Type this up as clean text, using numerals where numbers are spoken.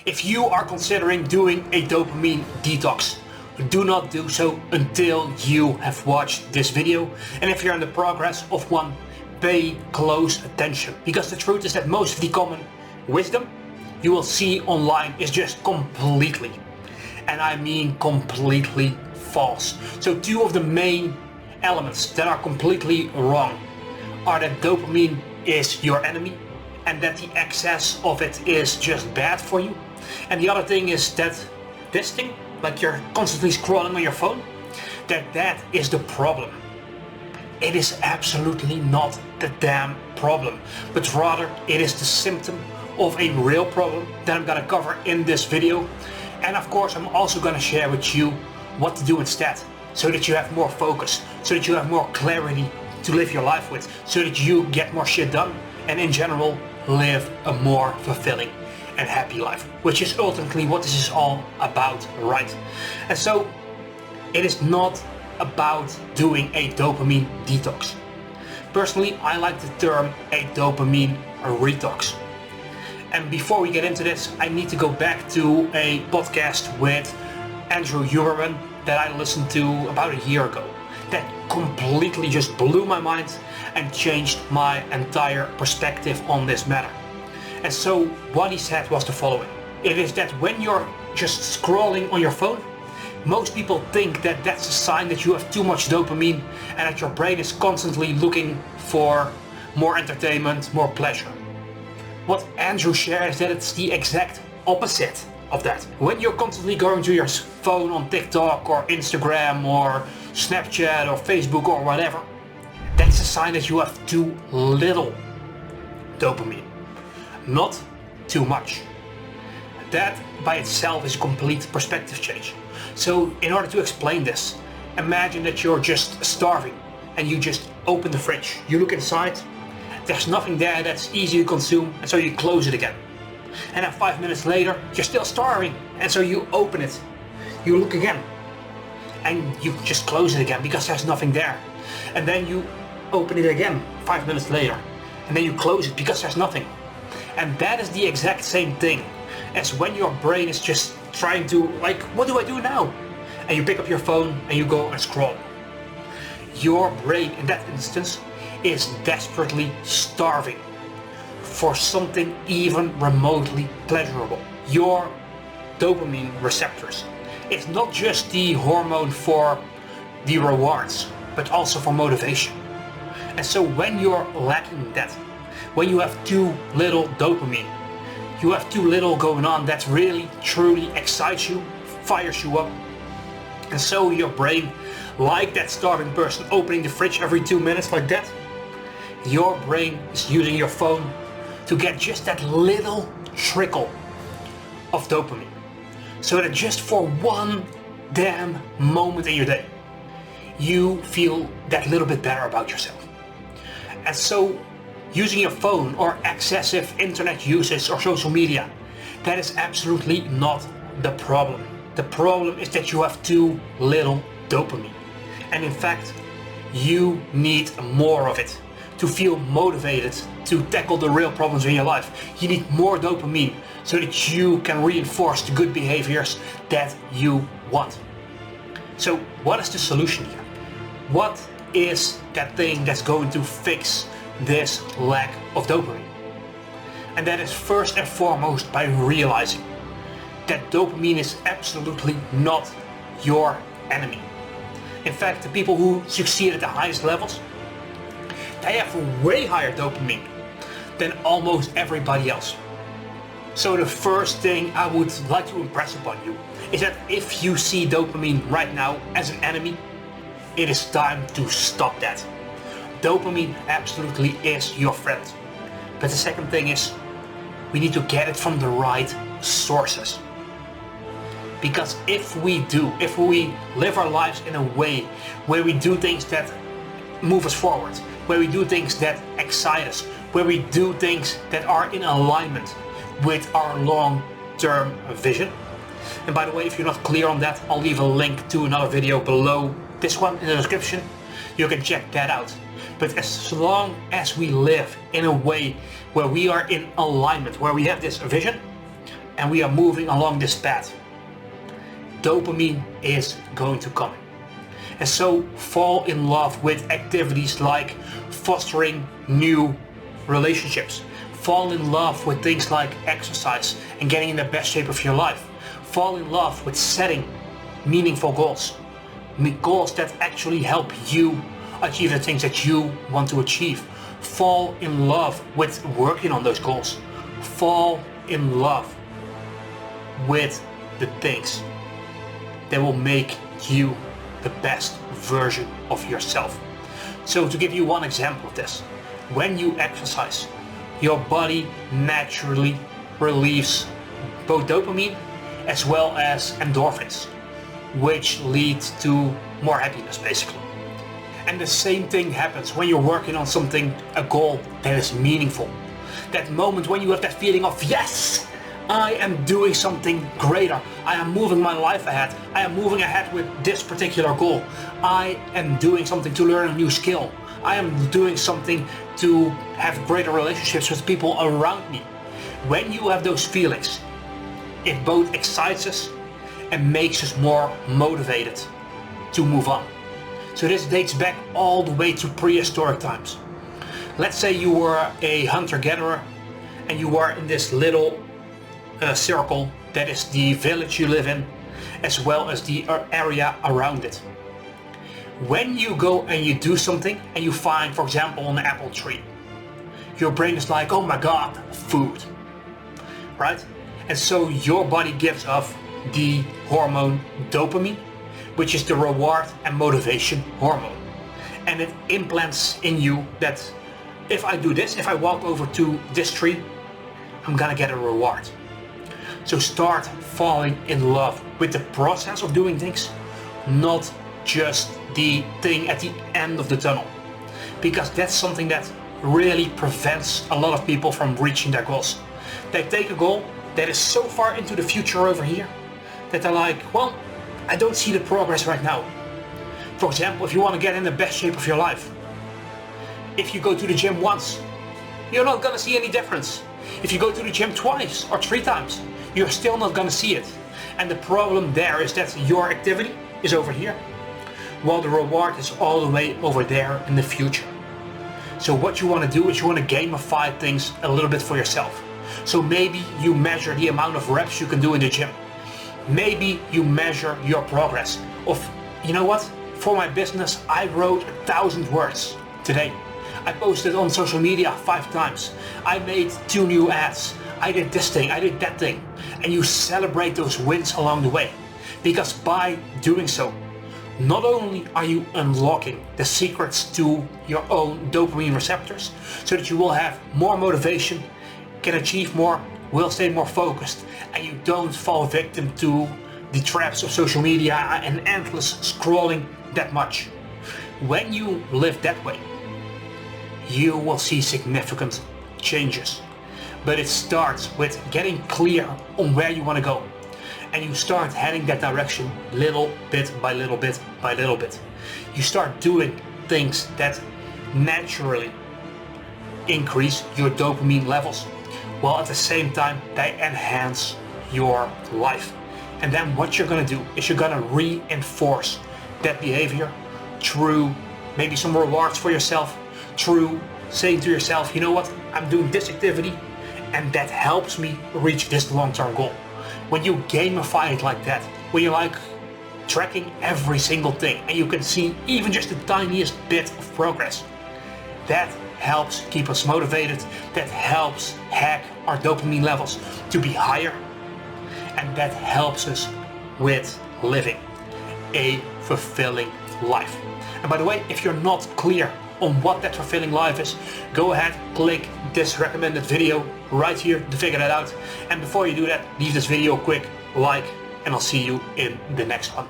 If you are considering doing a dopamine detox, do not do so until you have watched this video. And if you're in the progress of one, pay close attention. Because the truth is that most of the common wisdom you will see online is just completely, and I mean completely, false. So two of the main elements that are completely wrong are that dopamine is your enemy and that the excess of it is just bad for you. And the other thing is that this thing, like you're constantly scrolling on your phone, that is the problem. It is absolutely not the damn problem, but rather it is the symptom of a real problem that I'm gonna cover in this video. And of course I'm also gonna share with you what to do instead, so that you have more focus, so that you have more clarity to live your life with, so that you get more shit done and in general live a more fulfilling and happy life, which is ultimately what this is all about, right? And so it is not about doing a dopamine detox. Personally, I like the term a dopamine retox. And before we get into this, I need to go back to a podcast with Andrew Huberman that I listened to about a year ago. That completely just blew my mind and changed my entire perspective on this matter. And so what he said was the following. It is that when you're just scrolling on your phone, most people think that that's a sign that you have too much dopamine and that your brain is constantly looking for more entertainment, more pleasure. What Andrew shared is that it's the exact opposite of that. When you're constantly going to your phone on TikTok or Instagram or Snapchat or Facebook or whatever, that's a sign that you have too little dopamine, not too much. That by itself is a complete perspective change. So in order to explain this, imagine that you're just starving and you just open the fridge. You look inside, there's nothing there that's easy to consume, and so you close it again. And then 5 minutes later, you're still starving, and so you open it. You look again, and you just close it again because there's nothing there. And then you open it again 5 minutes later, and then you close it because there's nothing. And that is the exact same thing as when your brain is just trying to, like, what do I do now? And you pick up your phone and you go and scroll. Your brain in that instance is desperately starving for something even remotely pleasurable. Your dopamine receptors. It's not just the hormone for the rewards, but also for motivation. And so when you're lacking that, when you have too little dopamine, you have too little going on that really truly excites you, fires you up. And so your brain, like that starving person opening the fridge every 2 minutes like that, your brain is using your phone to get just that little trickle of dopamine. So that just for one damn moment in your day, you feel that little bit better about yourself. And so using your phone or excessive internet usage or social media, that is absolutely not the problem. The problem is that you have too little dopamine. And in fact, you need more of it to feel motivated to tackle the real problems in your life. You need more dopamine so that you can reinforce the good behaviors that you want. So what is the solution here? What is that thing that's going to fix this lack of dopamine? And that is first and foremost by realizing that dopamine is absolutely not your enemy. In fact, the people who succeed at the highest levels, they have a way higher dopamine than almost everybody else. So the first thing I would like to impress upon you is that if you see dopamine right now as an enemy, it is time to stop that. Dopamine absolutely is your friend. But the second thing is, we need to get it from the right sources. Because if we live our lives in a way where we do things that move us forward, where we do things that excite us, where we do things that are in alignment with our long-term vision. And by the way, if you're not clear on that, I'll leave a link to another video below this one in the description. You can check that out. But as long as we live in a way where we are in alignment, where we have this vision, and we are moving along this path, dopamine is going to come. And so fall in love with activities like fostering new relationships. Fall in love with things like exercise and getting in the best shape of your life. Fall in love with setting meaningful goals. Goals that actually help you achieve the things that you want to achieve. Fall in love with working on those goals. Fall in love with the things that will make you the best version of yourself. So to give you one example of this, when you exercise, your body naturally relieves both dopamine as well as endorphins, which leads to more happiness basically. And the same thing happens when you're working on something, a goal that is meaningful. That moment when you have that feeling of, yes, I am doing something greater. I am moving my life ahead. I am moving ahead with this particular goal. I am doing something to learn a new skill. I am doing something to have greater relationships with people around me. When you have those feelings, it both excites us and makes us more motivated to move on. So this dates back all the way to prehistoric times. Let's say you were a hunter-gatherer and you are in this little circle that is the village you live in, as well as the area around it. When you go and you do something and you find, for example, an apple tree, your brain is like, oh my god, food, right? And so your body gives off the hormone dopamine, which is the reward and motivation hormone. And it implants in you that if I do this, if I walk over to this tree, I'm gonna get a reward. So start falling in love with the process of doing things, not just the thing at the end of the tunnel. Because that's something that really prevents a lot of people from reaching their goals. They take a goal that is so far into the future over here that they're like, well, I don't see the progress right now. For example, if you want to get in the best shape of your life, if you go to the gym once, you're not gonna see any difference. If you go to the gym twice or 3 times, you're still not gonna see it. And the problem there is that your activity is over here, while the reward is all the way over there in the future. So what you want to do is you want to gamify things a little bit for yourself. So maybe you measure the amount of reps you can do in the gym. Maybe you measure your progress of, you know what, for my business I wrote 1,000 words today. I posted on social media 5 times. I made 2 new ads. I did this thing, I did that thing. And you celebrate those wins along the way. Because by doing so, not only are you unlocking the secrets to your own dopamine receptors, so that you will have more motivation, can achieve more, will stay more focused, and you don't fall victim to the traps of social media and endless scrolling that much. When you live that way, you will see significant changes. But it starts with getting clear on where you want to go. And you start heading that direction little bit by little bit by little bit. You start doing things that naturally increase your dopamine levels, while at the same time they enhance your life. And then what you're gonna do is you're gonna reinforce that behavior through maybe some rewards for yourself, through saying to yourself, you know what, I'm doing this activity and that helps me reach this long-term goal. When you gamify it like that, when you're like tracking every single thing and you can see even just the tiniest bit of progress, that helps keep us motivated, that helps hack our dopamine levels to be higher, and that helps us with living a fulfilling life. And by the way, if you're not clear on what that fulfilling life is, go ahead, click this recommended video right here to figure that out. And before you do that, leave this video a quick like, and I'll see you in the next one.